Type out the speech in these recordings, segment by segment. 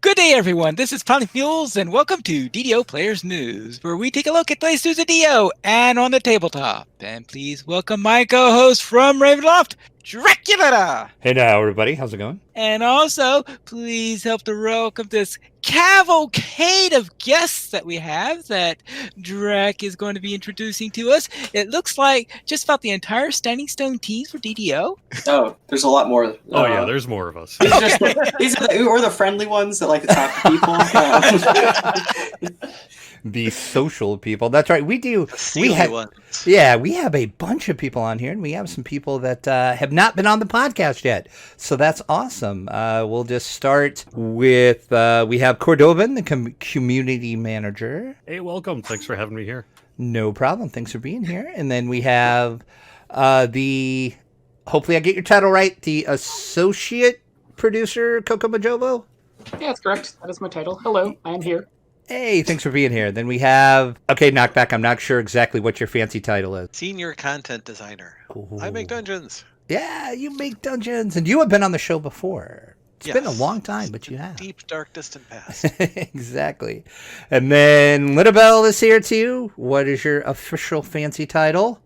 Good day, everyone. This is Planet Fuels, and welcome to DDO Players News, where we take a look at latest news of DDO and on the tabletop. And please welcome my co-host from Ravenlop, Dracula. Hey now, everybody. How's it going? And also, please help to welcome this cavalcade of guests that we have that Drac is going to be introducing to us. It looks like just about the entire Standing Stone teams for DDO. Oh, there's a lot more. Oh yeah, there's more of us. These are the friendly ones that like to talk to people. The social people. That's right. We do. We have a bunch of people on here, and we have some people that have not been on the podcast yet. So that's awesome. We'll just start with we have Cordovan, the community manager. Hey, welcome. Thanks for having me here. No problem. Thanks for being here. And then we have the, hopefully I get your title right, the associate producer, Cocomajobo. Yeah, that's correct. That is my title. Hello, I am here. Hey, thanks for being here. Then we have, Knockback, I'm not sure exactly what your fancy title is. Senior content designer. Ooh. I make dungeons. Yeah, you make dungeons. And you have been on the show before. It's been a long time, but you have. Deep, dark, distant past. Exactly. And then Lynnabel is here too. What is your official fancy title?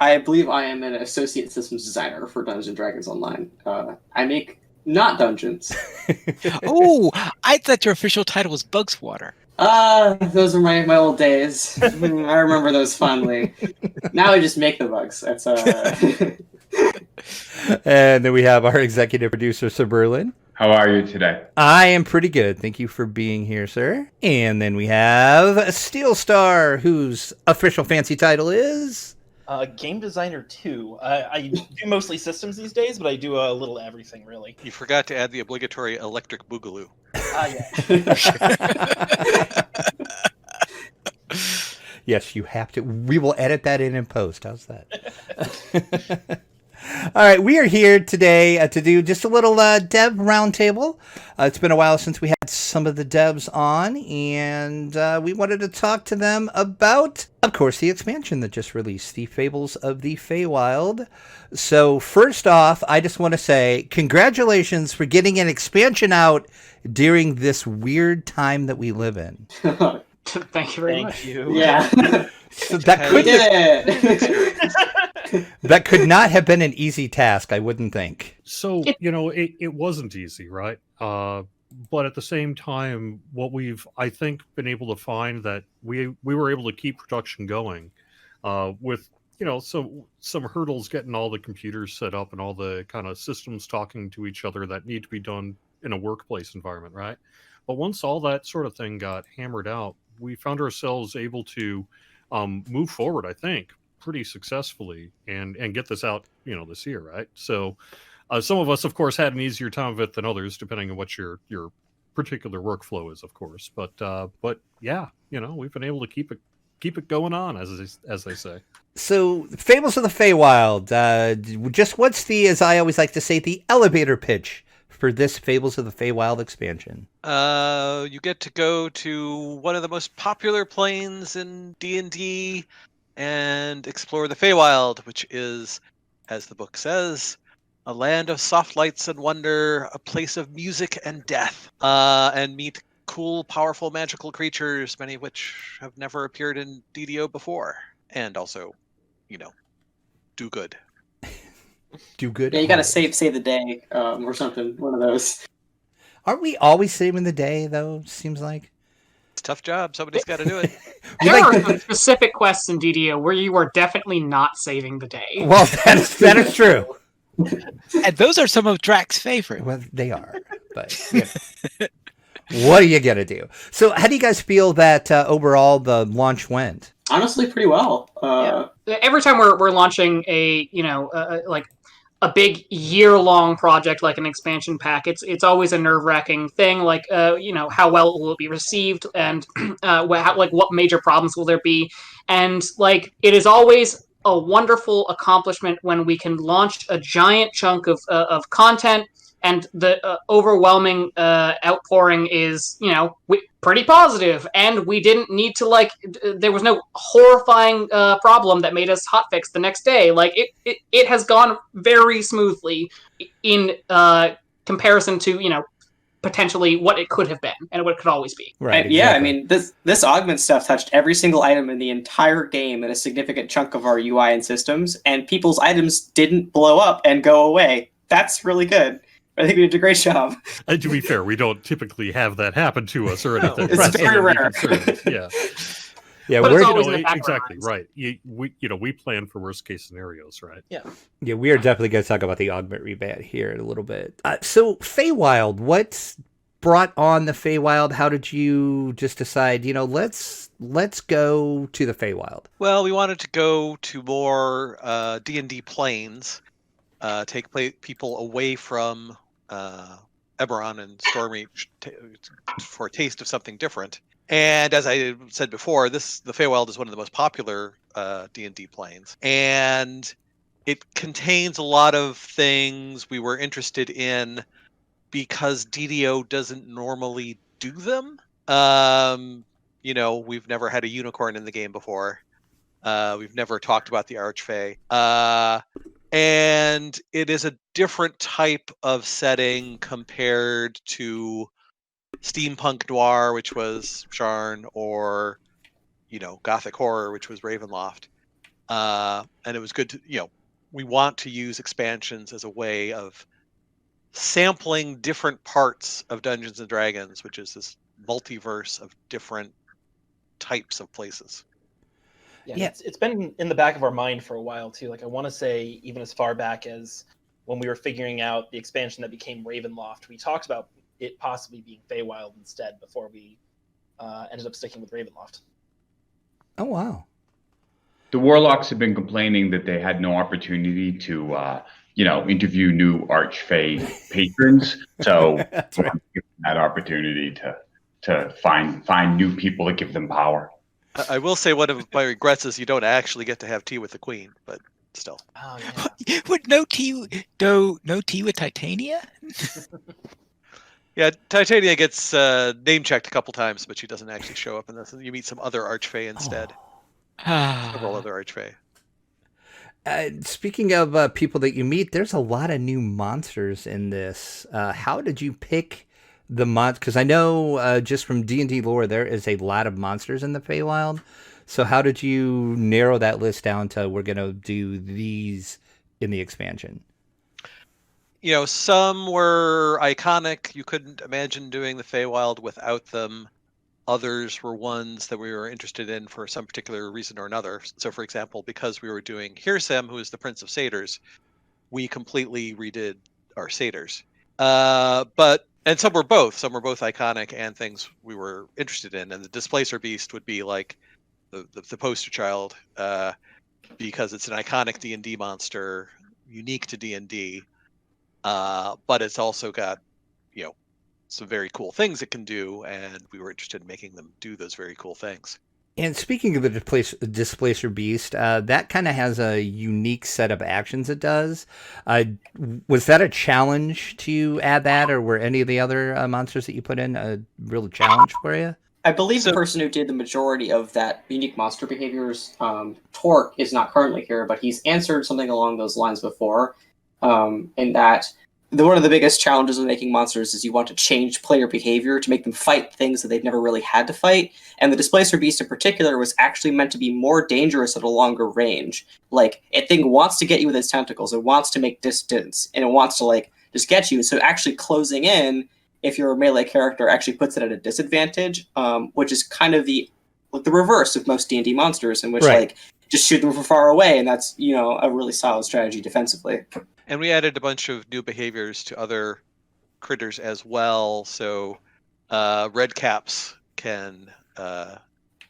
I believe I am an associate systems designer for Dungeons & Dragons Online. I make not dungeons. Oh, I thought your official title was Bugswater. Those are my old days. I remember those fondly. Now I just make the bugs. That's And then we have our executive producer, Severlin. How are you today? I am pretty good. Thank you for being here, sir. And then we have Steelstar, whose official fancy title is Game Designer 2. I do mostly systems these days, but I do a little everything, really. You forgot to add the obligatory electric boogaloo. Yeah. Yes, you have to. We will edit that in post. How's that? All right, we are here today to do just a little dev roundtable. It's been a while since we had some of the devs on, and we wanted to talk to them about, of course, the expansion that just released, the Fables of the Feywild. So first off, I just want to say congratulations for getting an expansion out during this weird time that we live in. Thank you very much. Yeah. So that could not have been an easy task, I wouldn't think. So, it wasn't easy, right? But at the same time, what we've, I think, been able to find that we were able to keep production going with, some hurdles getting all the computers set up and all the kind of systems talking to each other that need to be done in a workplace environment, right? But once all that sort of thing got hammered out, we found ourselves able to move forward, I think, pretty successfully and get this out, this year, right? So some of us, of course, had an easier time of it than others, depending on what your particular workflow is, of course. But yeah, we've been able to keep it going on, as they say. So Fables of the Feywild, just what's the, as I always like to say, the elevator pitch for this Fables of the Feywild expansion? You get to go to one of the most popular planes in D&D and explore the Feywild, which is, as the book says, a land of soft lights and wonder, a place of music and death, and meet cool, powerful, magical creatures, many of which have never appeared in DDO before, and also, do good. Do good. Yeah, you gotta save the day, or something. One of those. Aren't we always saving the day, though? Seems like it's a tough job. Somebody's got to do it. There are some specific quests in DDO where you are definitely not saving the day. Well, that is true. And those are some of Drac's favorite. Well, they are, but what are you gonna do? So, how do you guys feel that overall the launch went? Honestly, pretty well. Every time we're launching a like a big year-long project like an expansion pack, it's always a nerve-wracking thing. Like how well will it be received, and what major problems will there be, and it is always a wonderful accomplishment when we can launch a giant chunk of content, and the overwhelming outpouring is pretty positive, and we didn't need to there was no horrifying problem that made us hotfix the next day. It has gone very smoothly in comparison to potentially what it could have been and what it could always be. Right. Yeah, I exactly. mean, this augment stuff touched every single item in the entire game and a significant chunk of our UI and systems, and people's items didn't blow up and go away. That's really good. I think we did a great job. And to be fair, we don't typically have that happen to us or anything. It's right? very So rare. Yeah. Yeah, But it's we're always in the back of our exactly minds. right. We plan for worst case scenarios, right? yeah, we are definitely going to talk about the augment rebate here in a little bit. So Feywild, what brought on the Feywild? How did you just decide? Let's go to the Feywild. Well, we wanted to go to more D&D planes, take people away from Eberron and Stormreach for a taste of something different. And as I said before, the Feywild is one of the most popular D&D planes, and it contains a lot of things we were interested in because DDO doesn't normally do them. We've never had a unicorn in the game before. We've never talked about the Archfey. And it is a different type of setting compared to steampunk noir, which was Sharn, or gothic horror, which was Ravenloft. And it was good to we want to use expansions as a way of sampling different parts of Dungeons and Dragons, which is this multiverse of different types of places. Yeah. It's been in the back of our mind for a while too. Like I want to say even as far back as when we were figuring out the expansion that became Ravenloft, we talked about it possibly being Feywild instead before we ended up sticking with Ravenloft. Oh wow. The Warlocks have been complaining that they had no opportunity to, interview new Archfey patrons. So That's right. give them that opportunity to find new people to give them power. I will say one of my regrets is you don't actually get to have tea with the Queen, but still. Oh yeah. Would no tea with Titania? Yeah, Titania gets name checked a couple times, but she doesn't actually show up in this. You meet some other Archfey instead. Several other Archfey. Speaking of people that you meet, there's a lot of new monsters in this. How did you pick the monsters? Because I know just from D&D lore, there is a lot of monsters in the Feywild. So how did you narrow that list down to we're going to do these in the expansion? Some were iconic. You couldn't imagine doing the Feywild without them. Others were ones that we were interested in for some particular reason or another. So, for example, because we were doing Hirsem, who is the Prince of Satyrs, we completely redid our Satyrs. And some were both. Some were both iconic and things we were interested in. And the Displacer Beast would be like the poster child because it's an iconic D&D monster, unique to D&D. But it's also got, some very cool things it can do, and we were interested in making them do those very cool things. And speaking of the Displacer Beast, that kind of has a unique set of actions it does. Was that a challenge to add that, or were any of the other monsters that you put in a real challenge for you? I believe the person who did the majority of that unique monster behaviors, Torque, is not currently here, but he's answered something along those lines before, in that one of the biggest challenges with making monsters is you want to change player behavior to make them fight things that they've never really had to fight. And the Displacer Beast in particular was actually meant to be more dangerous at a longer range. Like, a thing wants to get you with its tentacles, it wants to make distance, and it wants to, just get you. So actually closing in, if you're a melee character, actually puts it at a disadvantage, which is kind of the reverse of most D&D monsters, in which, just shoot them from far away, and that's, a really solid strategy defensively. And we added a bunch of new behaviors to other critters as well. So red caps can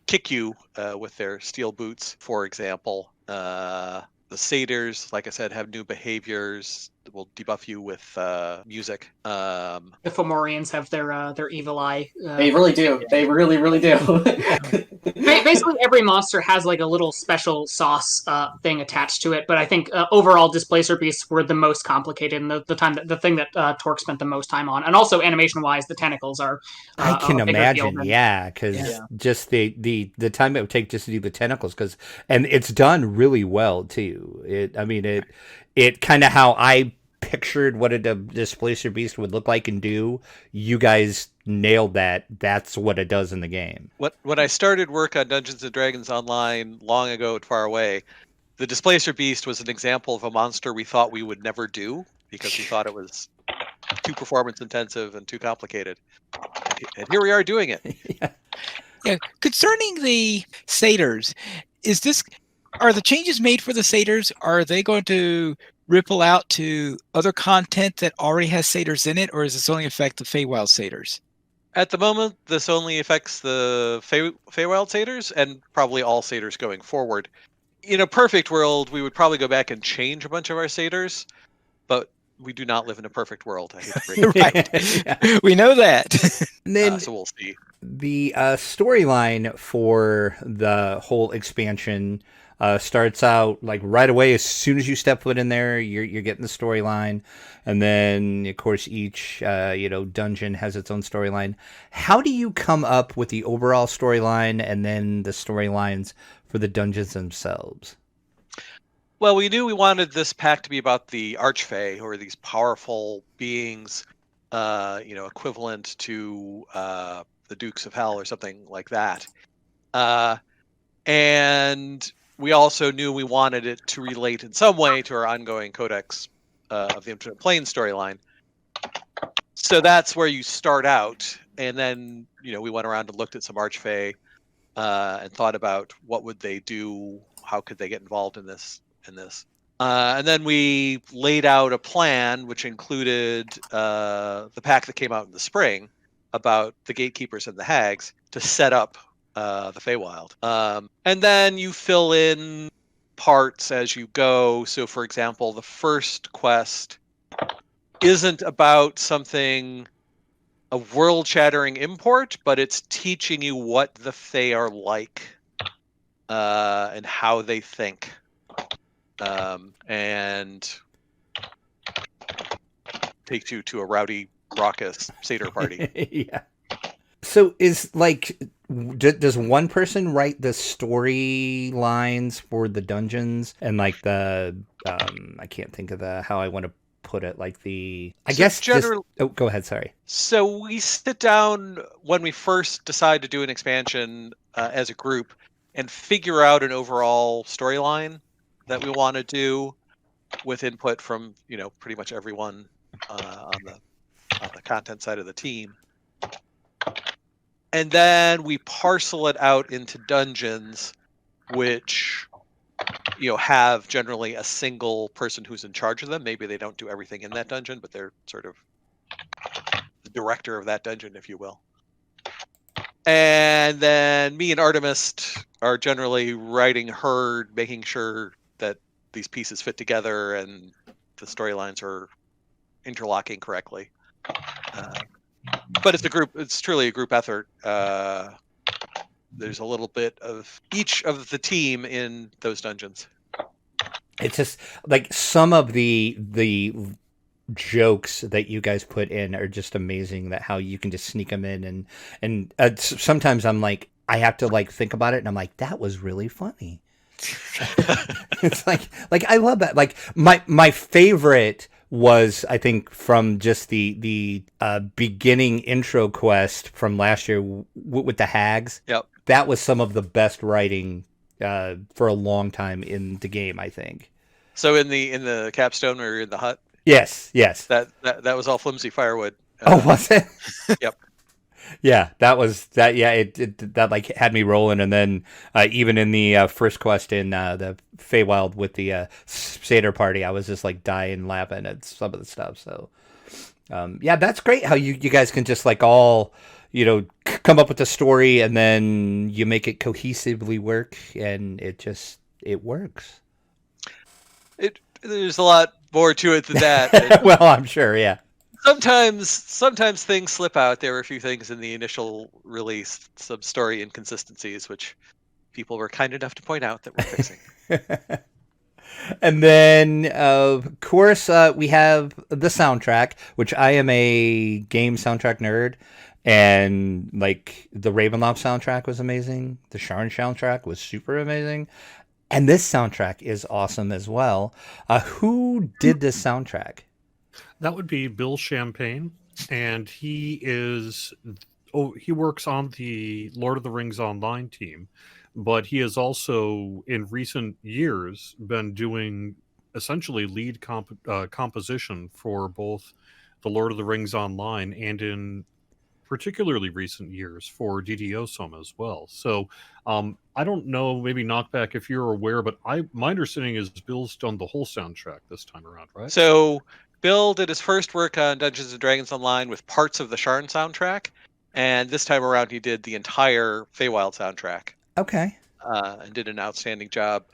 kick you with their steel boots, for example. The satyrs, like I said, have new behaviors that will debuff you with music. The Fomorians have their evil eye. They really do. They really, really do. Basically, every monster has a little special sauce thing attached to it. But I think overall, Displacer Beasts were the most complicated, and the thing that Torque spent the most time on. And also, animation-wise, the tentacles are. I can imagine, because just the time it would take just to do the tentacles, and it's done really well too. It kind of how I pictured what a Displacer Beast would look like and do, you guys nailed that. That's what it does in the game. When I started work on Dungeons and Dragons Online long ago and far away, the Displacer Beast was an example of a monster we thought we would never do because we thought it was too performance intensive and too complicated. And here we are doing it. Yeah. Concerning the satyrs, are the changes made for the satyrs? Are they going to ripple out to other content that already has satyrs in it, or does this only affect the Feywild satyrs? At the moment, this only affects the Feywild satyrs and probably all satyrs going forward. In a perfect world, we would probably go back and change a bunch of our satyrs, but we do not live in a perfect world. I hate to break it. Right. Yeah. We know that. And then So we'll see. the storyline for the whole expansion starts out like right away. As soon as you step foot in there, you're getting the storyline, and then of course each dungeon has its own storyline. How do you come up with the overall storyline and then the storylines for the dungeons themselves? Well, we knew we wanted this pack to be about the Archfey, who are these powerful beings, equivalent to the Dukes of Hell or something like that. And we also knew we wanted it to relate in some way to our ongoing Codex of the Infinite Plane storyline. So that's where you start out, and then we went around and looked at some Archfey and thought about what would they do, how could they get involved in this. And then we laid out a plan which included the pack that came out in the spring about the gatekeepers and the hags to set up the Feywild. And then you fill in parts as you go. So, for example, the first quest isn't about something, a world-shattering import, but it's teaching you what the Fey are like and how they think. And takes you to a rowdy, raucous satyr party. Yeah. So does one person write the storylines for the dungeons and like the I can't think of how I want to put it, like go ahead, sorry. So we sit down when we first decide to do an expansion as a group and figure out an overall storyline that we want to do with input from pretty much everyone on the content side of the team, and then we parcel it out into dungeons which have generally a single person who's in charge of them. Maybe they don't do everything in that dungeon, but they're sort of the director of that dungeon, if you will. And then me and Artemis are generally writing her, making sure that these pieces fit together and the storylines are interlocking correctly. But it's truly a group effort. There's a little bit of each of the team in those dungeons. It's just like some of the jokes that you guys put in are just amazing, that how you can just sneak them in and sometimes I'm like, I have to like think about it and I'm like, that was really funny. It's like I love that. Like my favorite was, I think, from just the beginning intro quest from last year with the hags. Yep. That was some of the best writing for a long time in the game, I think. So in the capstone or in the hut? Yes. That was all flimsy firewood. Was it? Yep. Yeah, that was that. Yeah, it that like had me rolling, and then even in the first quest in the Feywild with the satyr party, I was just like dying laughing at some of the stuff. So, yeah, that's great how you guys can just like all come up with a story and then you make it cohesively work, and it works. There's a lot more to it than that. Well, I'm sure, yeah. Sometimes things slip out. There were a few things in the initial release, some story inconsistencies, which people were kind enough to point out that we're fixing. And then, of course, we have the soundtrack, which I am a game soundtrack nerd. And like the Ravenlop soundtrack was amazing. The Sharn soundtrack was super amazing. And this soundtrack is awesome as well. Who did this soundtrack? That would be Bill Champagne, and he works on the Lord of the Rings Online team, but he has also, in recent years, been doing essentially lead composition for both the Lord of the Rings Online and in particularly recent years for DDO some as well. So I don't know, maybe Knockback if you're aware, but my understanding is Bill's done the whole soundtrack this time around, right? So Bill did his first work on Dungeons and Dragons Online with parts of the Sharn soundtrack, and this time around he did the entire Feywild soundtrack. Okay. And did an outstanding job.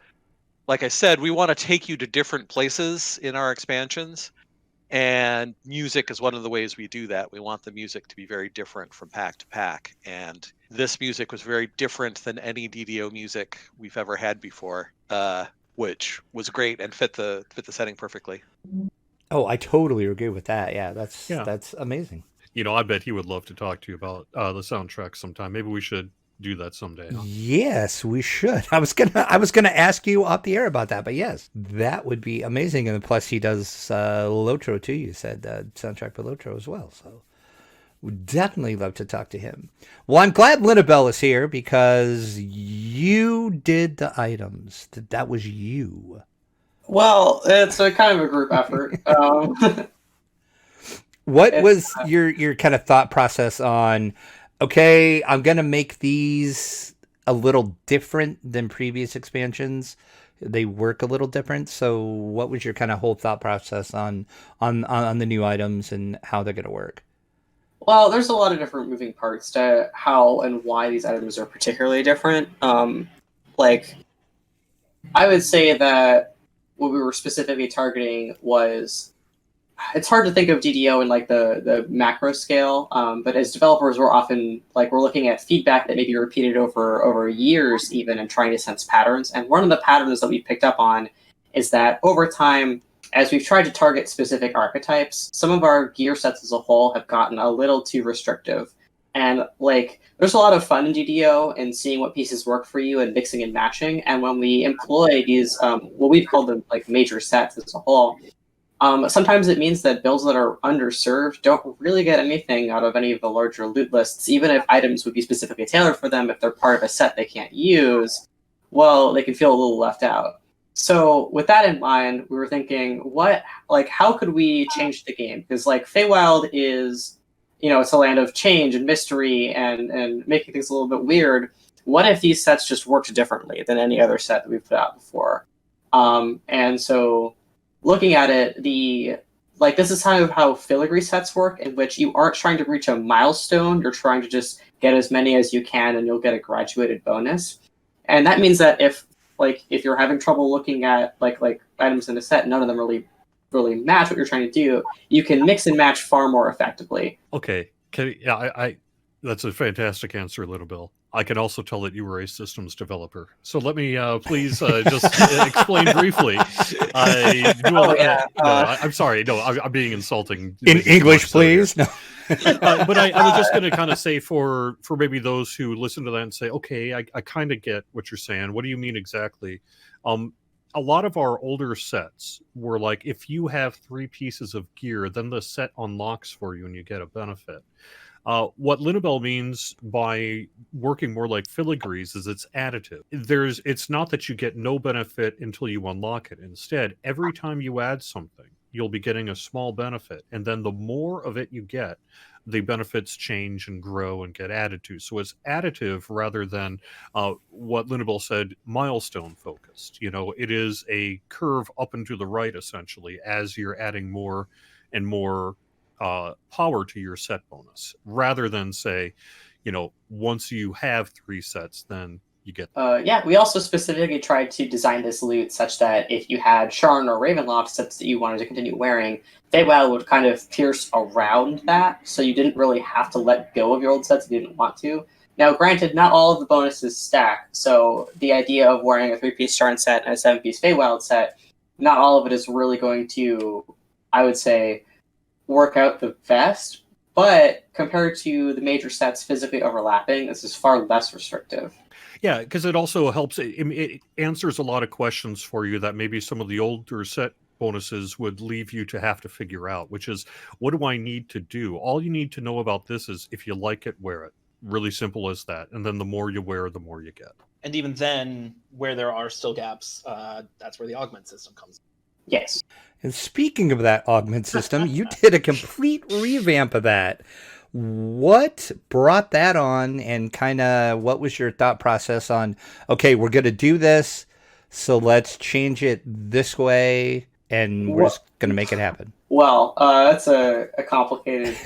Like I said, we want to take you to different places in our expansions, and music is one of the ways we do that. We want the music to be very different from pack to pack, and this music was very different than any DDO music we've ever had before, which was great and fit the setting perfectly. Oh, I totally agree with that. Yeah, that's amazing. You know, I bet he would love to talk to you about the soundtrack sometime. Maybe we should do that someday. Huh? Yes, we should. I was gonna ask you off the air about that, but yes, that would be amazing. And plus, he does Lotro too. You said soundtrack for Lotro as well. So would definitely love to talk to him. Well, I'm glad Lynnabel is here because you did the items. That was you. Well, it's a kind of a group effort. What was your kind of thought process on, okay, I'm going to make these a little different than previous expansions. They work a little different. So what was your kind of whole thought process on the new items and how they're going to work? Well, there's a lot of different moving parts to how and why these items are particularly different. Like, I would say that what we were specifically targeting was, it's hard to think of DDO in like the macro scale, but as developers, we're often like, we're looking at feedback that may be repeated over years even, and trying to sense patterns. And one of the patterns that we picked up on is that over time, as we've tried to target specific archetypes, some of our gear sets as a whole have gotten a little too restrictive. And like, there's a lot of fun in DDO and seeing what pieces work for you and mixing and matching. And when we employ these, what we've called them like major sets as a whole, sometimes it means that builds that are underserved don't really get anything out of any of the larger loot lists, even if items would be specifically tailored for them. If they're part of a set they can't use, well, they can feel a little left out. So with that in mind, we were thinking, how could we change the game? Because like Feywild is, it's a land of change and mystery and making things a little bit weird. What if these sets just worked differently than any other set that we've put out before? And so looking at it, this is kind of how filigree sets work, in which you aren't trying to reach a milestone, you're trying to just get as many as you can and you'll get a graduated bonus. And that means that if you're having trouble looking at like items in a set, none of them really match what you're trying to do, you can mix and match far more effectively. Okay. That's a fantastic answer, Little Bill. I can also tell that you were a systems developer. So let me please just explain briefly. I'm sorry. No, I'm being insulting. In English, please. No. But I was just going to kind of say for maybe those who listen to that and say, okay, I kind of get what you're saying. What do you mean exactly? A lot of our older sets were like, if you have 3 pieces of gear, then the set unlocks for you and you get a benefit. What Lynnabel means by working more like filigrees is it's additive. It's not that you get no benefit until you unlock it. Instead, every time you add something, you'll be getting a small benefit. And then the more of it you get, the benefits change and grow and get added to. So it's additive rather than what Lynnabel said, milestone focused. It is a curve up and to the right, essentially, as you're adding more and more power to your set bonus, rather than say, once you have 3 sets, then you get we also specifically tried to design this loot such that if you had Sharn or Ravenlop sets that you wanted to continue wearing, Feywild would kind of pierce around that, so you didn't really have to let go of your old sets if you didn't want to. Now, granted, not all of the bonuses stack, so the idea of wearing a 3-piece Sharn set and a 7-piece Feywild set, not all of it is really going to, I would say, work out the best, but compared to the major sets physically overlapping, this is far less restrictive. Yeah, because it also helps. It answers a lot of questions for you that maybe some of the older set bonuses would leave you to have to figure out, which is, what do I need to do? All you need to know about this is, if you like it, wear it. Really simple as that. And then the more you wear, the more you get. And even then, where there are still gaps, that's where the augment system comes in. Yes. And speaking of that augment system, you did a complete revamp of that. What brought that on, and kind of what was your thought process on, okay, we're going to do this, so let's change it this way, and we're just going to make it happen? Well, that's a complicated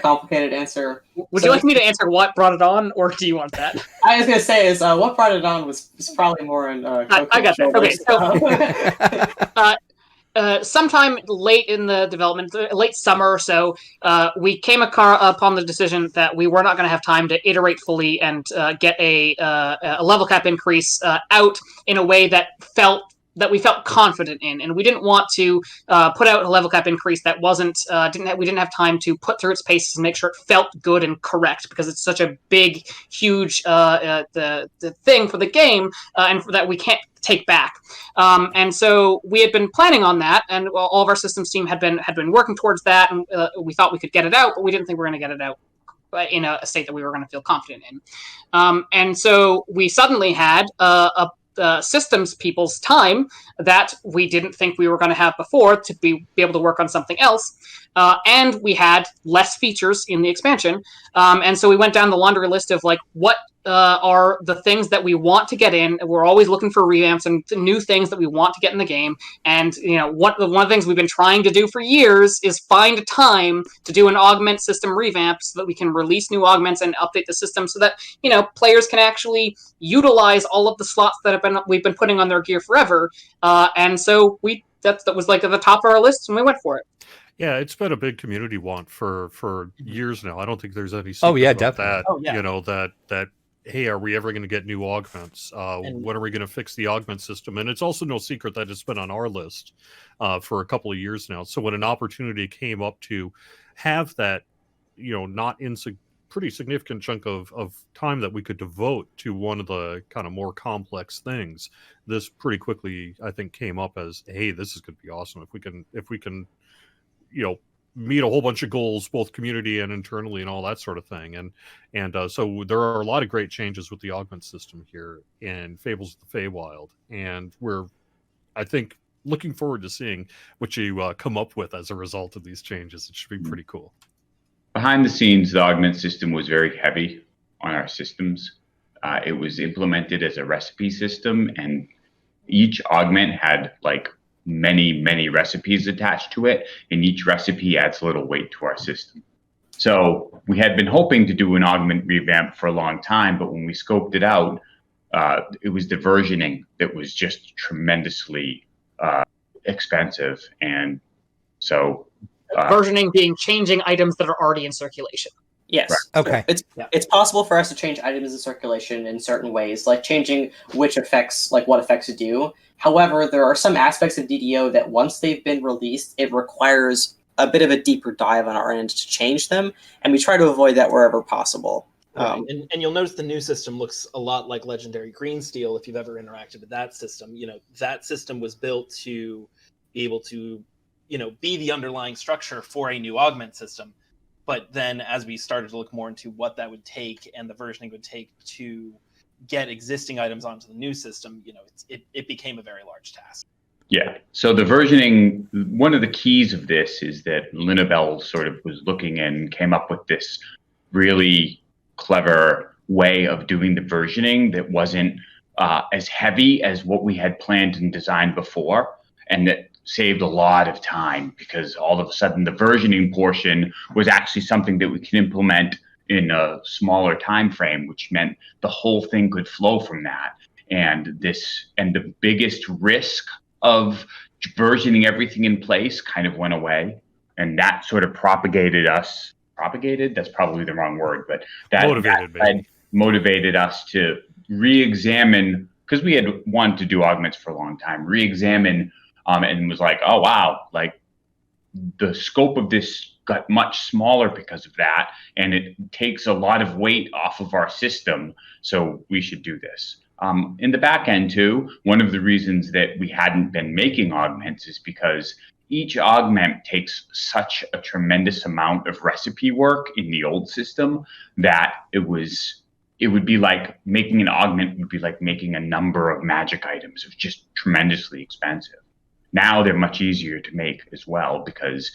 complicated answer. Would you like me to answer what brought it on, or do you want that? I was going to say is what brought it on was probably more in I got that. Okay, so sometime late in the development, late summer or so, we came upon the decision that we were not going to have time to iterate fully and get a level cap increase out in a way that we felt confident in, and we didn't want to put out a level cap increase that we didn't have time to put through its paces and make sure it felt good and correct, because it's such a big, huge the thing for the game, and for that we can't take back. And so we had been planning on that, and all of our systems team had been working towards that, and we thought we could get it out, but we didn't think we were going to get it out in a state that we were going to feel confident in. And so we suddenly had a systems people's time that we didn't think we were going to have before to be able to work on something else. And we had less features in the expansion. And so we went down the laundry list of like, what are the things that we want to get in. We're always looking for revamps and new things that we want to get in the game. And, you know, one of the things we've been trying to do for years is find a time to do an augment system revamp so that we can release new augments and update the system so that, you know, players can actually utilize all of the slots that we've been putting on their gear forever. And so that was like at the top of our list, and we went for it. Yeah, it's been a big community want for years now. I don't think there's any secret about definitely. that. Oh, yeah. You know, that hey, are we ever going to get new augments? When are we going to fix the augment system? And it's also no secret that it's been on our list for a couple of years now. So when an opportunity came up to have that, you know, pretty significant chunk of time that we could devote to one of the kind of more complex things, this pretty quickly, I think, came up as, hey, this is going to be awesome if we can, you know, meet a whole bunch of goals, both community and internally and all that sort of thing. And so there are a lot of great changes with the augment system here in Fables of the Feywild. And we're, I think, looking forward to seeing what you come up with as a result of these changes. It should be pretty cool. Behind the scenes, the augment system was very heavy on our systems. It was implemented as a recipe system, and each augment had like many recipes attached to it, and each recipe adds a little weight to our system. So we had been hoping to do an augment revamp for a long time, but when we scoped it out, it was the versioning that was just tremendously expensive. And so versioning being changing items that are already in circulation. Yes. Right. Okay. So it's possible for us to change items in circulation in certain ways, like changing which effects, like what effects to do. However, there are some aspects of DDO that once they've been released, it requires a bit of a deeper dive on our end to change them, and we try to avoid that wherever possible. Right. And you'll notice the new system looks a lot like Legendary Green Steel if you've ever interacted with that system. You know, that system was built to be able to, you know, be the underlying structure for a new augment system. But then as we started to look more into what that would take and the versioning would take to get existing items onto the new system, you know, it became a very large task. Yeah. So the versioning, one of the keys of this is that Lynnabel sort of was looking and came up with this really clever way of doing the versioning that wasn't as heavy as what we had planned and designed before, and that saved a lot of time, because all of a sudden the versioning portion was actually something that we can implement in a smaller time frame, which meant the whole thing could flow from that. And the biggest risk of versioning everything in place kind of went away, and that sort of propagated, that's probably the wrong word, but that motivated us to re-examine, because we had wanted to do augments for a long time, re-examine and was like, oh wow, like the scope of this got much smaller because of that, and it takes a lot of weight off of our system, so we should do this. In the back end too, one of the reasons that we hadn't been making augments is because each augment takes such a tremendous amount of recipe work in the old system that it would be like making an augment would be like making a number of magic items. It was just tremendously expensive. Now they're much easier to make as well because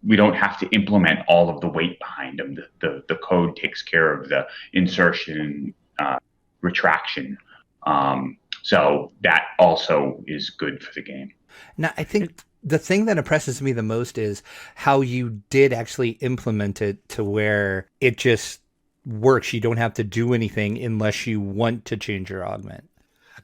we don't have to implement all of the weight behind them. The code takes care of the insertion, retraction. So that also is good for the game. Now, I think the thing that impresses me the most is how you did actually implement it to where it just works. You don't have to do anything unless you want to change your augment.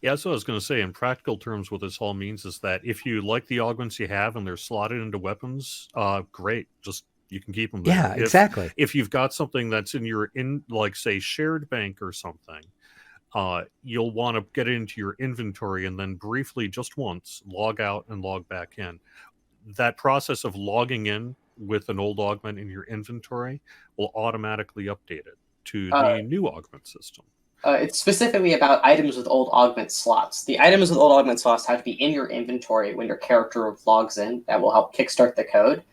Yeah, that's what I was going to say. In practical terms, what this all means is that if you like the augments you have and they're slotted into weapons, great. Just you can keep them there. Yeah, exactly. If you've got something that's like say shared bank or something, you'll want to get it into your inventory and then briefly, just once, log out and log back in. That process of logging in with an old augment in your inventory will automatically update it to the new augment system. It's specifically about items with old augment slots. The items with old augment slots have to be in your inventory when your character logs in. That will help kickstart the code.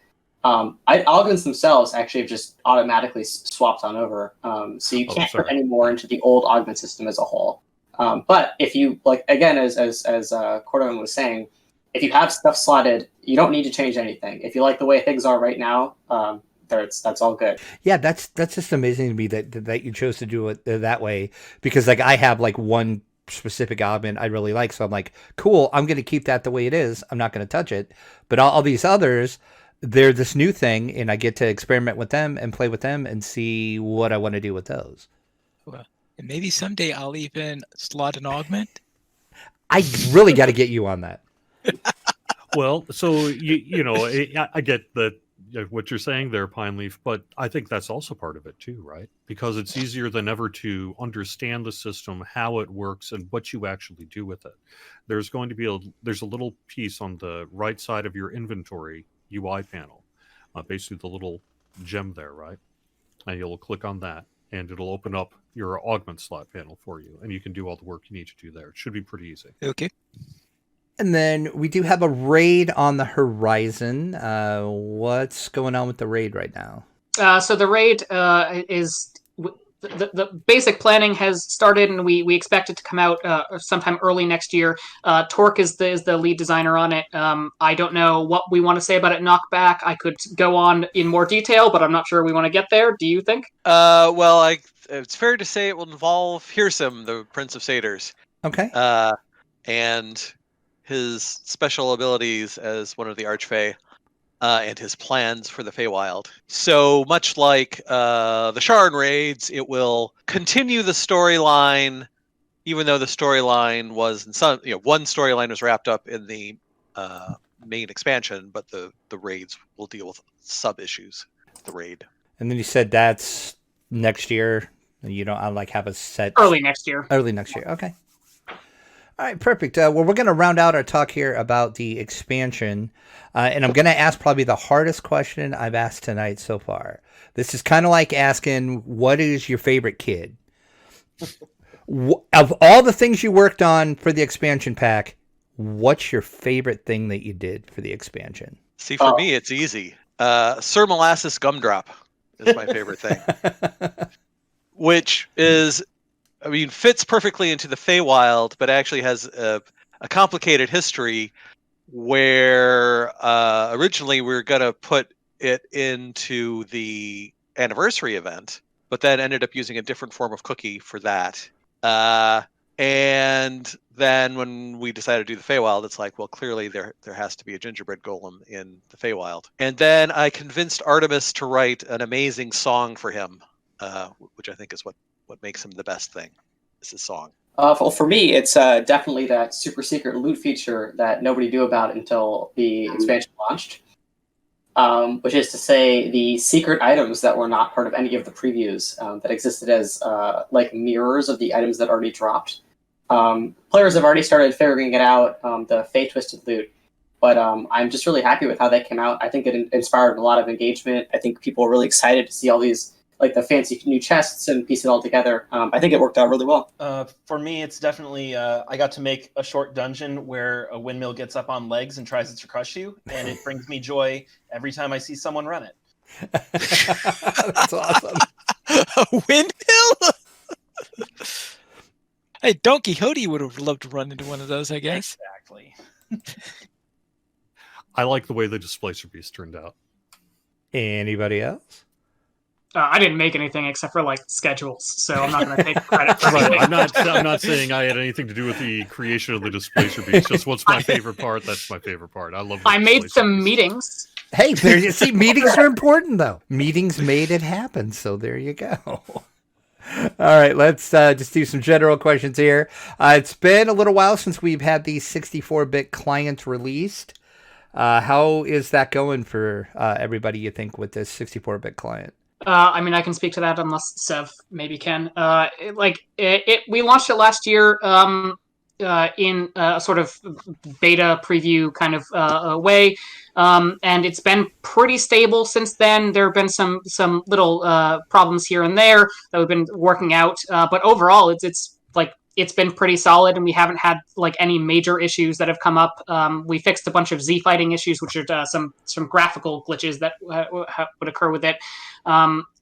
Augments themselves actually have just automatically swapped on over, so you can't put any more into the old augment system as a whole. But if you like, again, as Cordovan was saying, if you have stuff slotted, you don't need to change anything. If you like the way things are right now, that's all good. Yeah, that's just amazing to me that you chose to do it that way, because like I have like one specific augment I really like, so I'm like, cool, I'm going to keep that the way it is. I'm not going to touch it. But all these others, they're this new thing, and I get to experiment with them and play with them and see what I want to do with those. Well, and maybe someday I'll even slot an augment. I really got to get you on that. Well, so you know, I get that what you're saying there, Pine Leaf, but I think that's also part of it too, right? Because it's easier than ever to understand the system, how it works, and what you actually do with it. There's going to be there's a little piece on the right side of your inventory UI panel, basically the little gem there, right? And you'll click on that, and it'll open up your augment slot panel for you, and you can do all the work you need to do there. It should be pretty easy. Okay. And then we do have a raid on the horizon. What's going on with the raid right now? So the raid is the basic planning has started, and we expect it to come out sometime early next year. Torque is the lead designer on it. I don't know what we want to say about it. Knockback. I could go on in more detail, but I'm not sure we want to get there. Do you think? Well, it's fair to say it will involve Hirsum, the Prince of Satyrs. Okay. And his special abilities as one of the Archfey, and his plans for the Feywild. So much like the Sharn raids, it will continue the storyline, even though the storyline was one storyline was wrapped up in the main expansion, but the raids will deal with sub issues. The raid. And then you said that's next year. You don't have a set early next year. Early next year. Okay. All right, perfect. Well, we're going to round out our talk here about the expansion, and I'm going to ask probably the hardest question I've asked tonight so far. This is kind of like asking, what is your favorite kid? Of all the things you worked on for the expansion pack, what's your favorite thing that you did for the expansion? See, for me, it's easy. Sir Molasses Gumdrop is my favorite thing, which is... fits perfectly into the Feywild, but actually has a complicated history where originally we were going to put it into the anniversary event, but then ended up using a different form of cookie for that. And then when we decided to do the Feywild, it's like, well, clearly there has to be a gingerbread golem in the Feywild. And then I convinced Artemis to write an amazing song for him, which I think is what makes him the best thing. Is his song. Well, for me, it's definitely that super secret loot feature that nobody knew about until the expansion launched. Which is to say, the secret items that were not part of any of the previews that existed as like mirrors of the items that already dropped. Players have already started figuring it out, the Fey Twisted loot. But I'm just really happy with how they came out. I think it inspired a lot of engagement. I think people were really excited to see all these like the fancy new chests and piece it all together. I think it worked out really well. For me, it's definitely I got to make a short dungeon where a windmill gets up on legs and tries to crush you, and it brings me joy every time I see someone run it. That's awesome. A windmill? Hey, Don Quixote would have loved to run into one of those, I guess. Exactly. I like the way the Displacer Beast turned out. Anybody else? I didn't make anything except for like schedules, so I'm not going to take credit for Right. anything. I'm not saying I had anything to do with the creation of the Displacer Beast. Just what's my favorite part? That's my favorite part. I love. I made Displacer some Beast. meetings. Hey, there you see, meetings are important, though. Meetings made it happen, so there you go. All right, let's just do some general questions here. It's been a little while since we've had the 64-bit client released. How is that going for everybody, you think, with this 64-bit client? I mean, I can speak to that unless Sev maybe can. We launched it last year in a sort of beta preview kind of way, and it's been pretty stable since then. There have been some little problems here and there that we've been working out, but overall, it's been pretty solid, and we haven't had like any major issues that have come up. We fixed a bunch of Z fighting issues, which are some graphical glitches that would occur with it.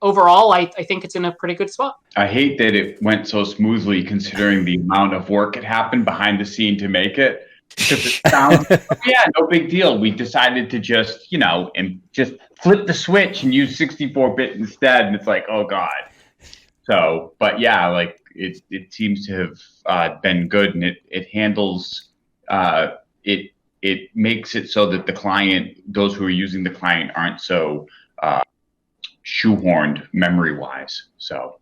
Overall, I think it's in a pretty good spot. I hate that it went so smoothly considering the amount of work it happened behind the scene to make it. Because it sounds, yeah, no big deal. We decided to just, and just flip the switch and use 64-bit instead. And it's like, oh God. So, but yeah, like, it seems to have been good, and it handles it makes it so that the client, those who are using the client, aren't so shoehorned memory wise. So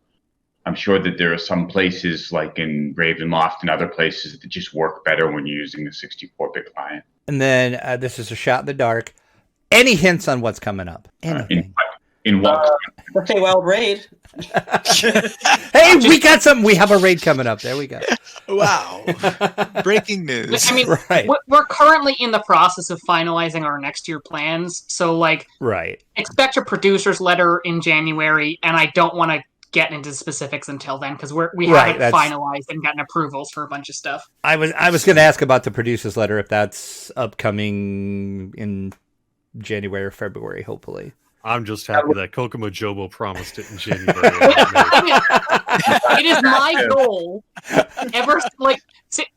I'm sure that there are some places like in Ravenlop and other places that just work better when you're using the 64-bit client. And then this is a shot in the dark. Any hints on what's coming up? Anything? In what? The Feywild raid. Hey, we got something. We have a raid coming up. There we go. Wow. Breaking news. I mean, Right. we're currently in the process of finalizing our next year plans. So, like, Right. expect a producer's letter in January, and I don't want to get into specifics until then because we haven't finalized and gotten approvals for a bunch of stuff. I was going to ask about the producer's letter, if that's upcoming in January or February, hopefully. I'm just happy that Cocomajobo promised it in January. It is my goal,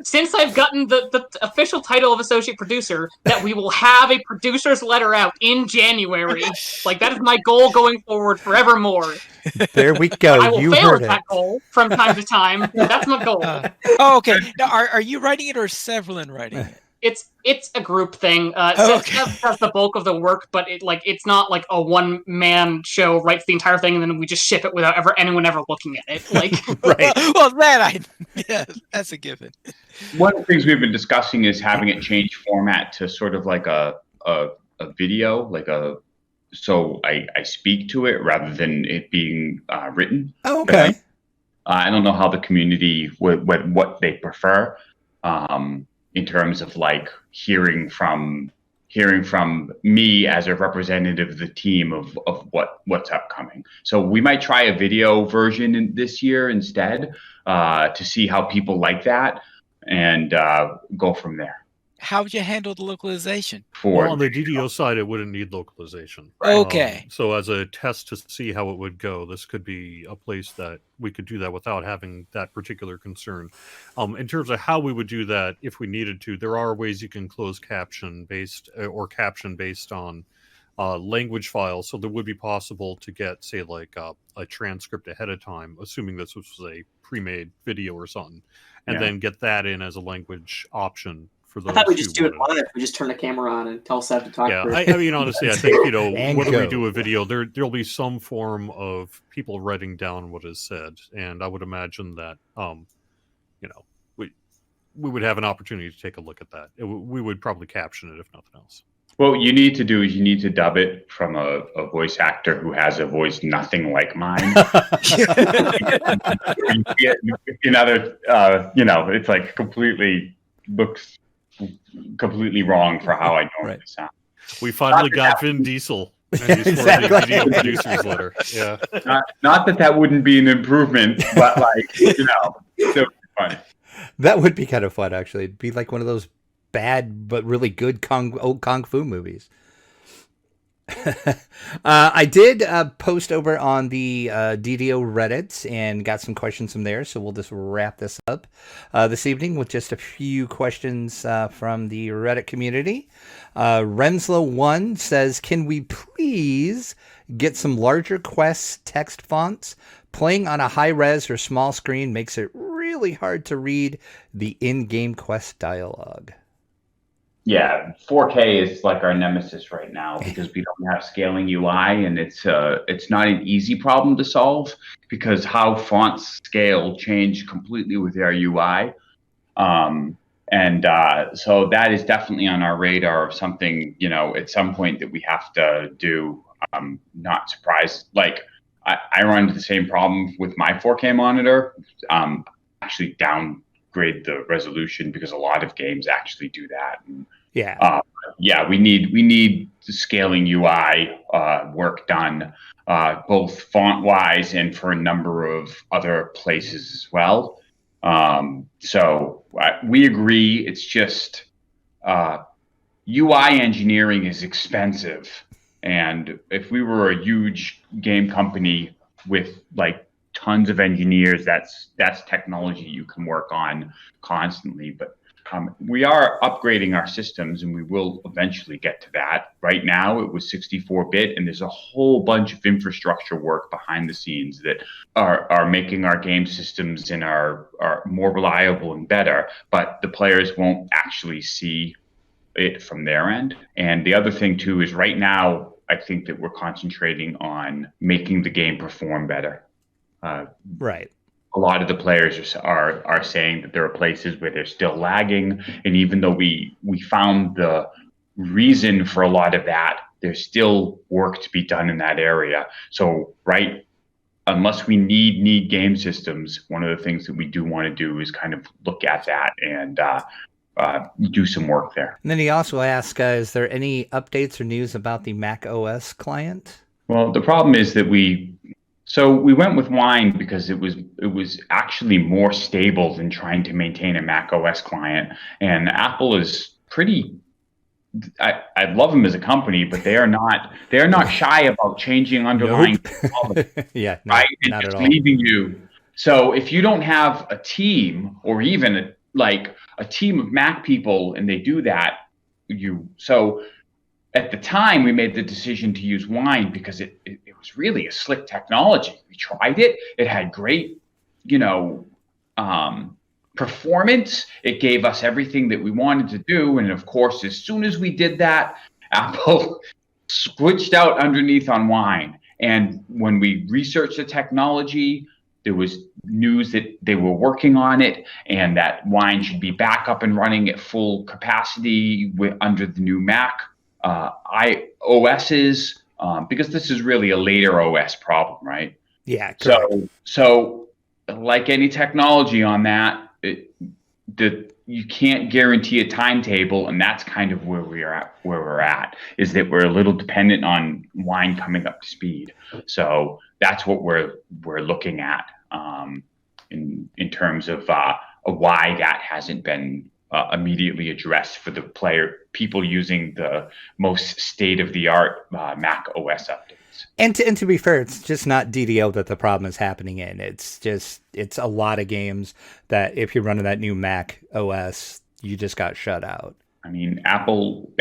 since I've gotten the official title of associate producer, that we will have a producer's letter out in January. Like, that is my goal going forward forevermore. There we go. I will You fail heard at it. that goal from time to time. That's my goal. Okay. Now, are you writing it or is Severlin writing it? It's a group thing. Sev does the bulk of the work, but it's not like a one-man show writes the entire thing and then we just ship it without anyone ever looking at it. Like, Right. Well, that's a given. One of the things we've been discussing is having it change format to sort of like a video, so I speak to it rather than it being written. Oh, okay. I don't know how the community what they prefer. In terms of like hearing from me as a representative of the team of what's upcoming. So we might try a video version this year instead to see how people like that and go from there. How would you handle the localization? Well, on the DDO side, it wouldn't need localization. Okay. So as a test to see how it would go, this could be a place that we could do that without having that particular concern. In terms of how we would do that, if we needed to, there are ways you can close caption based on language files. So that would be possible to get, say, like a transcript ahead of time, assuming this was a pre-made video or something, and then get that in as a language option. I thought we just do it live. We just turn the camera on and tell Seth to talk. Yeah, to I mean, honestly, I think, whether we do a video, there'll be some form of people writing down what is said, and I would imagine that, we would have an opportunity to take a look at that. We would probably caption it, if nothing else. What you need to do is you need to dub it from a voice actor who has a voice nothing like mine. It's like looks completely wrong for how I normally sound. We finally got Vin Diesel. And he's Exactly. the DDO producer's letter. Yeah. Not that wouldn't be an improvement, but like, still funny. That would be kind of fun, actually. It'd be like one of those bad but really good old kung fu movies. I did post over on the DDO Reddit and got some questions from there, so we'll just wrap this up this evening with just a few questions from the Reddit community. Renslow1 says, can we please get some larger quests text fonts? Playing on a high-res or small screen makes it really hard to read the in-game quest dialogue. Yeah, 4K is like our nemesis right now because we don't have scaling UI, and it's not an easy problem to solve because how fonts scale change completely with our UI. So that is definitely on our radar of something, at some point that we have to do. Not surprised. Like I run into the same problem with my 4K monitor. Actually downgrade the resolution because a lot of games actually do that. And, we need the scaling UI work done, both font wise and for a number of other places as well. So we agree. It's just UI engineering is expensive, and if we were a huge game company with like tons of engineers, that's technology you can work on constantly. But we are upgrading our systems, and we will eventually get to that. Right now, it was 64-bit, and there's a whole bunch of infrastructure work behind the scenes that are making our game systems and are more reliable and better, but the players won't actually see it from their end. And the other thing, too, is right now, I think that we're concentrating on making the game perform better. Right. A lot of the players are saying that there are places where they're still lagging, and even though we found the reason for a lot of that, there's still work to be done in that area. So, unless we need game systems, one of the things that we do want to do is kind of look at that and do some work there. And then he also asked, is there any updates or news about the Mac OS client? Well, the problem is that we went with Wine because it was actually more stable than trying to maintain a Mac OS client. And Apple is pretty. I love them as a company, but they are not shy about changing underlying technology. Yeah, right, and not just at all. leaving you. So if you don't have a team or even a team of Mac people, and they do that, so. At the time, we made the decision to use Wine because it was really a slick technology. We tried it. It had great, performance. It gave us everything that we wanted to do. And of course, as soon as we did that, Apple switched out underneath on Wine. And when we researched the technology, there was news that they were working on it and that Wine should be back up and running at full capacity under the new Mac OSs, because this is really a later OS problem, right? Yeah. Correct. So like any technology on that, you can't guarantee a timetable, and that's kind of where we're at, is that we're a little dependent on Wine coming up to speed. So that's what we're looking at in terms of why that hasn't been immediately addressed for the people using the most state-of-the-art Mac OS updates. And to be fair, it's just not DDO that the problem is happening in. It's a lot of games that if you're running that new Mac OS, you just got shut out. I mean, Apple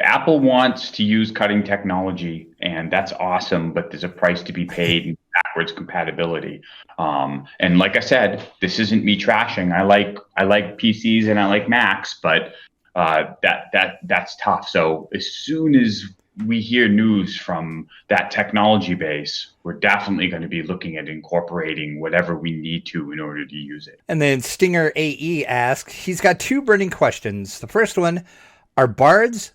wants to use cutting technology, and that's awesome, but there's a price to be paid in backwards compatibility. And like I said, this isn't me trashing. I like PCs and I like Macs, but that's tough. So as soon as we hear news from that technology base, we're definitely going to be looking at incorporating whatever we need to in order to use it. And then Stinger AE asks, he's got two burning questions. The first one, are bards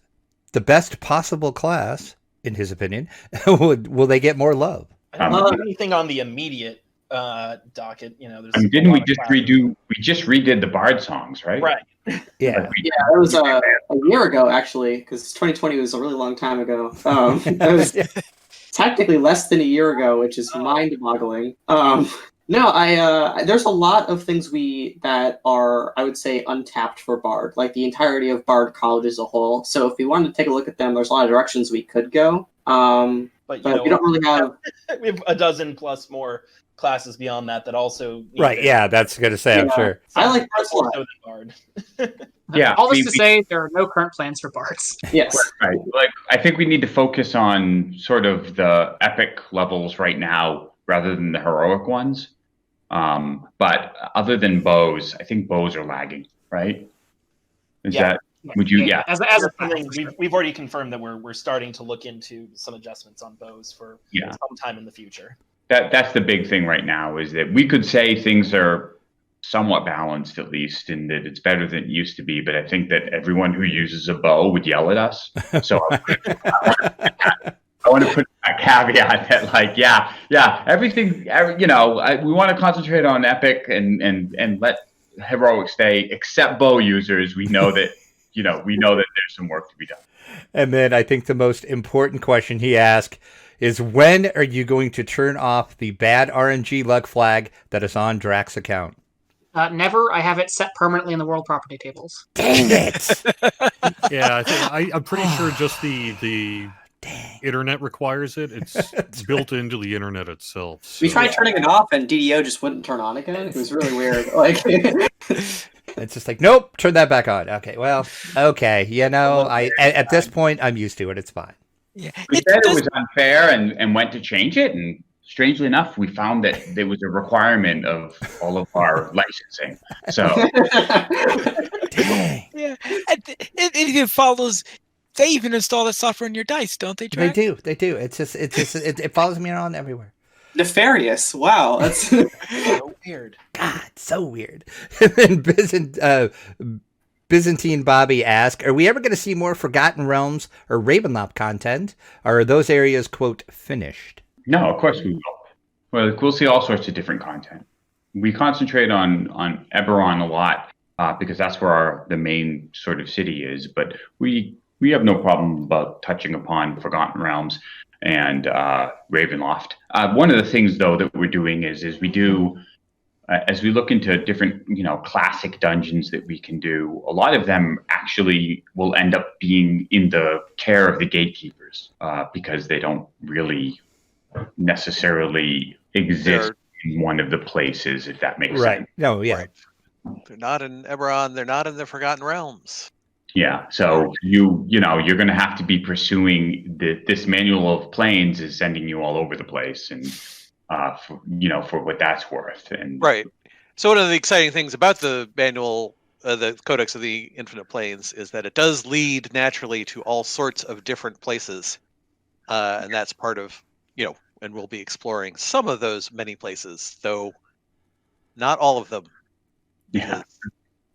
the best possible class, in his opinion? Will they get more love? I don't have anything on the immediate docket. There's. Didn't we just redo? We just redid the Bard songs, right? Right. Yeah. Yeah, it was a year ago actually, because 2020 was a really long time ago. It was technically less than a year ago, which is mind-boggling. No, there's a lot of things that are, I would say, untapped for Bard, like the entirety of Bard College as a whole. So if we wanted to take a look at them, there's a lot of directions we could go. But we don't really have. We have a dozen plus more classes beyond that also. Right? Yeah, that's going to say. I'm sure. I like more so than Bard. Yeah. All this to say, there are no current plans for bards. Yes. Right. Like, I think we need to focus on sort of the epic levels right now rather than the heroic ones. But other than bows, I think bows are lagging, right? Would you? Yeah. As we've already confirmed that we're starting to look into some adjustments on bows for some time in the future. That's the big thing right now, is that we could say things are somewhat balanced, at least, and that it's better than it used to be. But I think that everyone who uses a bow would yell at us. So I want to put a caveat that, like, everything, we want to concentrate on epic and let heroic stay, except bow users. We know that, there's some work to be done. And then I think the most important question he asked is, when are you going to turn off the bad RNG luck flag that is on Drax's account? Never. I have it set permanently in the world property tables. Dang it! Yeah, I'm pretty sure just the internet requires it. It's built into the internet itself. So. We tried turning it off, and DDO just wouldn't turn on again. It was really weird. It's just like, nope, turn that back on. Okay, well, okay, at this point, I'm used to it. It's fine. Yeah, we said it was unfair and went to change it, and strangely enough, we found that there was a requirement of all of our licensing. So, dang. Yeah, it follows. They even install that software in your dice, don't they? Drac? They do. It follows me around everywhere. Nefarious. Wow, that's so weird. God, so weird. And then Byzantine Bobby asked, are we ever going to see more Forgotten Realms or Ravenlop content? Or are those areas, quote, finished? No, of course we will. Well, we'll see all sorts of different content. We concentrate on Eberron a lot because that's where the main sort of city is. But we have no problem about touching upon Forgotten Realms and Ravenloft. One of the things, though, that we're doing is we do, as we look into different, classic dungeons that we can do, a lot of them actually will end up being in the care of the gatekeepers because they don't really necessarily exist in one of the places, if that makes sense. Right. No, yeah. Right. They're not in Eberron. They're not in the Forgotten Realms. Yeah, so you're going to have to be pursuing this manual of planes is sending you all over the place, and for what that's worth. And right. So one of the exciting things about the manual, the Codex of the Infinite Planes, is that it does lead naturally to all sorts of different places, and that's part of and we'll be exploring some of those many places, though not all of them. Yeah.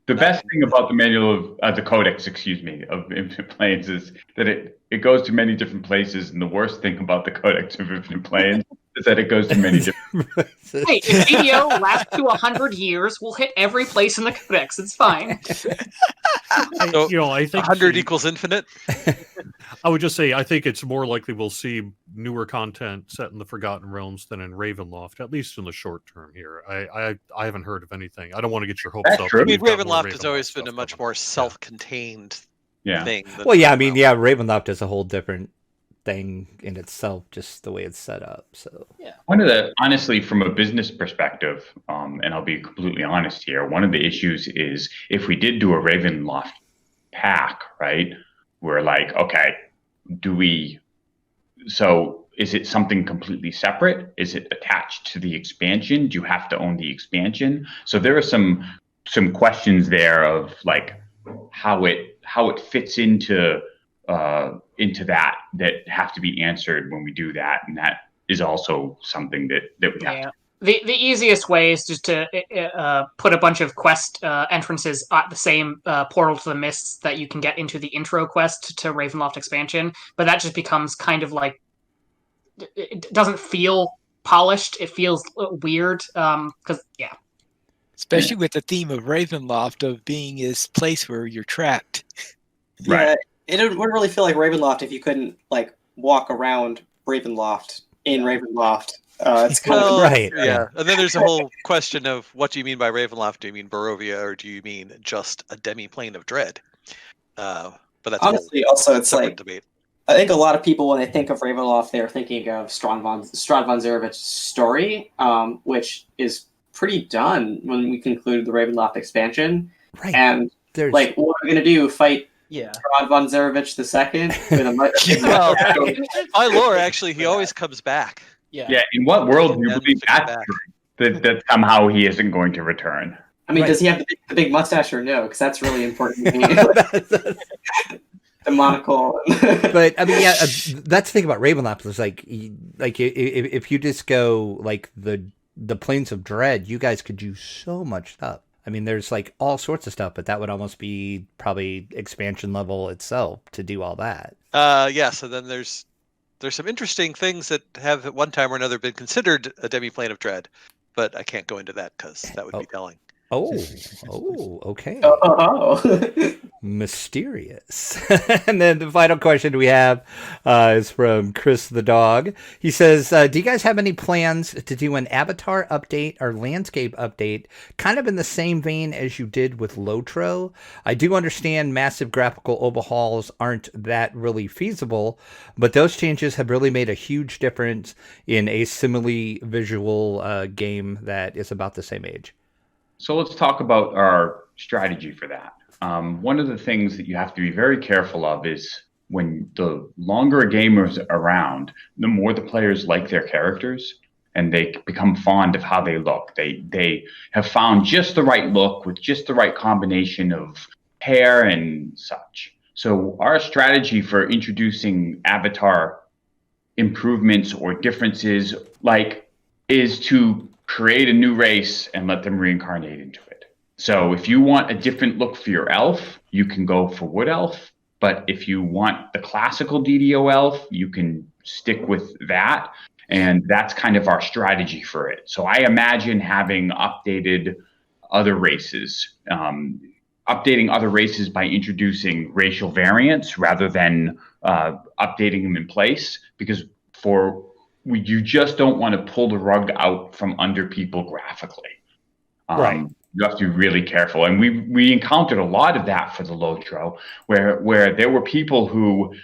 The best thing about the manual of the Codex, of Infinite Planes is that it goes to many different places, and the worst thing about the Codex of Infinite Planes is that it goes to many different places. Hey, if DDO lasts to 100 years, we'll hit every place in the Codex. It's fine. I think 100 equals infinite. I would just say I think it's more likely we'll see newer content set in the Forgotten Realms than in Ravenloft, at least in the short term here. I haven't heard of anything. I don't want to get your hopes up. True. I mean, Ravenloft has always been a much more self-contained thing. Well, yeah, I mean, Ravenloft is a whole different thing in itself, just the way it's set up. So yeah, honestly, from a business perspective, and I'll be completely honest here, one of the issues is if we did do a Ravenloft pack, right? We're like, okay, so is it something completely separate? Is it attached to the expansion? Do you have to own the expansion? So there are some questions there of like how it fits into that have to be answered when we do that, and that is also something that we have to. The easiest way is just to put a bunch of quest entrances at the same portal to the mists that you can get into the intro quest to Ravenloft expansion, but that just becomes kind of like, it doesn't feel polished. It feels weird because especially with the theme of Ravenloft of being this place where you're trapped. Right. Yeah, it wouldn't really feel like Ravenloft if you couldn't like walk around Ravenloft in Ravenloft. It's kind Well, Right, yeah. And then there's a whole question of what do you mean by Ravenloft? Do you mean Barovia, or do you mean just a demi-plane of dread? But that's honestly also a it's separate like debate. I think a lot of people when they think of Ravenloft, they're thinking of Strahd von Zarevich's story, which is pretty done when we conclude the Ravenloft expansion. right. And There's like, what are we gonna do? Fight Yeah. Strahd von Zarevich II with a Well, my lore, actually, he always comes back. Yeah. Yeah, in what world do you And believe fix it that's back. true? That somehow he isn't going to return? I mean, Right. does he have the big mustache or no? Because that's really important to me. The monocle. But I mean, yeah, that's the thing about Ravenlop is like if you just go like the Plains of Dread, you guys could do so much stuff. I mean, there's like all sorts of stuff, but that would almost be probably expansion level itself to do all that. Yeah, so then there's some interesting things that have at one time or another been considered a demi-plane of dread, but I can't go into that because that would be telling. Okay. Oh. Mysterious. And then the final question we have is from Chris the dog. He says, do you guys have any plans to do an avatar update or landscape update kind of in the same vein as you did with Lotro? I do understand massive graphical overhauls aren't that really feasible, but those changes have really made a huge difference in a similarly visual game that is about the same age. So let's talk about our strategy for that. One of the things that you have to be very careful of is when the longer a game is around, the more the players like their characters and they become fond of how they look. They have found just the right look with just the right combination of hair and such. So our strategy for introducing avatar improvements or differences is to create a new race and let them reincarnate into it. So if you want a different look for your elf, you can go for Wood Elf. But if you want the classical DDO elf, you can stick with that. And that's kind of our strategy for it. So I imagine having updating other races by introducing racial variants rather than updating them in place, because you just don't want to pull the rug out from under people graphically. Right. You have to be really careful. And we encountered a lot of that for the Lotro, where there were people who,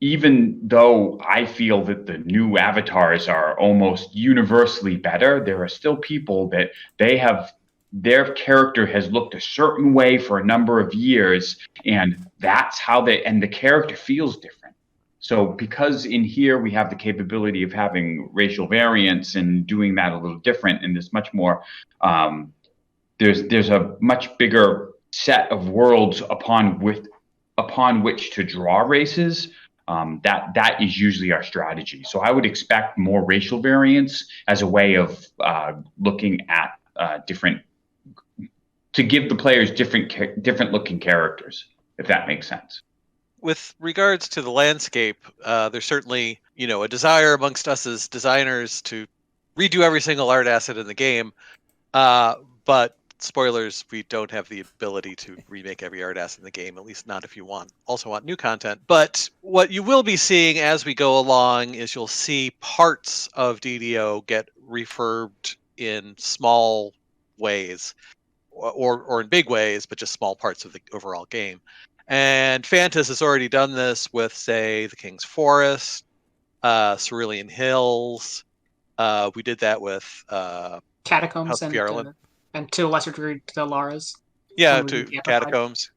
even though I feel that the new avatars are almost universally better, there are still people that their character has looked a certain way for a number of years, and that's how and the character feels different. So because in here we have the capability of having racial variants and doing that a little different, and there's much more, there's a much bigger set of worlds upon which to draw races. That is usually our strategy. So I would expect more racial variants as a way of looking at to give the players different looking characters, if that makes sense. With regards to the landscape, there's certainly, a desire amongst us as designers to redo every single art asset in the game. But spoilers, we don't have the ability to remake every art asset in the game, at least not if you also want new content. But what you will be seeing as we go along is you'll see parts of DDO get refurbed in small ways or in big ways, but just small parts of the overall game. And Fantas has already done this with, say, the King's Forest, Cerulean Hills. We did that with Catacombs House of Yarlin. And to a lesser degree, the Laras. Yeah, to Catacombs.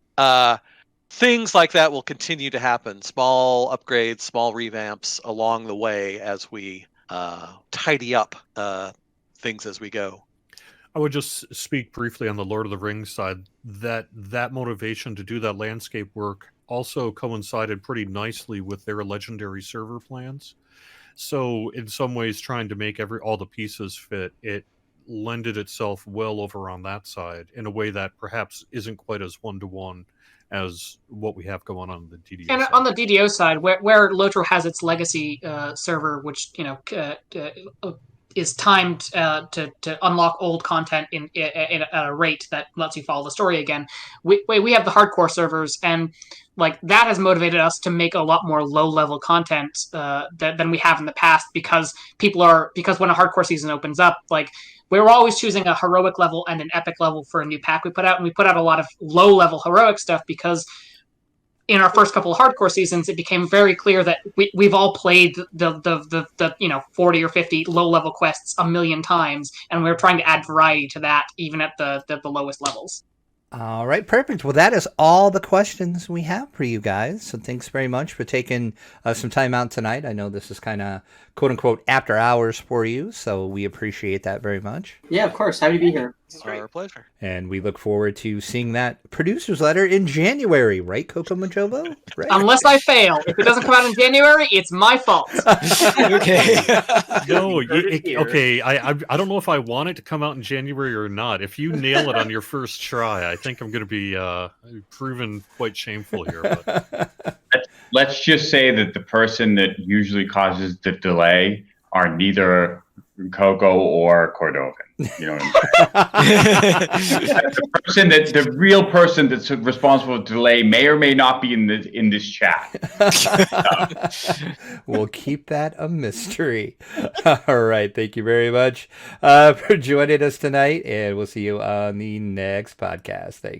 Things like that will continue to happen. Small upgrades, small revamps along the way as we tidy up things as we go. I would just speak briefly on the Lord of the Rings side. That motivation to do that landscape work also coincided pretty nicely with their legendary server plans. So in some ways, trying to make all the pieces fit, it lended itself well over on that side in a way that perhaps isn't quite as one-to-one as what we have going on the DDO and side. On the DDO side, where Lotro has its legacy server, which is timed to unlock old content at a rate that lets you follow the story again. We have the hardcore servers, and like that has motivated us to make a lot more low level content than we have in the past, because when a hardcore season opens up, like we were always choosing a heroic level and an epic level for a new pack we put out, and we put out a lot of low level heroic stuff because in our first couple of hardcore seasons, it became very clear that we've all played the 40 or 50 low level quests a million times, and we're trying to add variety to that, even at the lowest levels. All right, perfect. Well, that is all the questions we have for you guys. So thanks very much for taking some time out tonight. I know this is kind of quote unquote after hours for you, so we appreciate that very much. Yeah, of course. Happy to be here. It's our pleasure. And we look forward to seeing that producer's letter in January, right, Cocomajobo? Right? Unless I fail. If it doesn't come out in January, it's my fault. Okay. No, okay. I don't know if I want it to come out in January or not. If you nail it on your first try, I think I'm going to be proven quite shameful here. But. Let's just say that the person that usually causes the delay are neither Coco or Cordovan. You know what I mean? The real person that's responsible for delay may or may not be in this chat. We'll keep that a mystery. All right. Thank you very much for joining us tonight, and we'll see you on the next podcast. Thanks.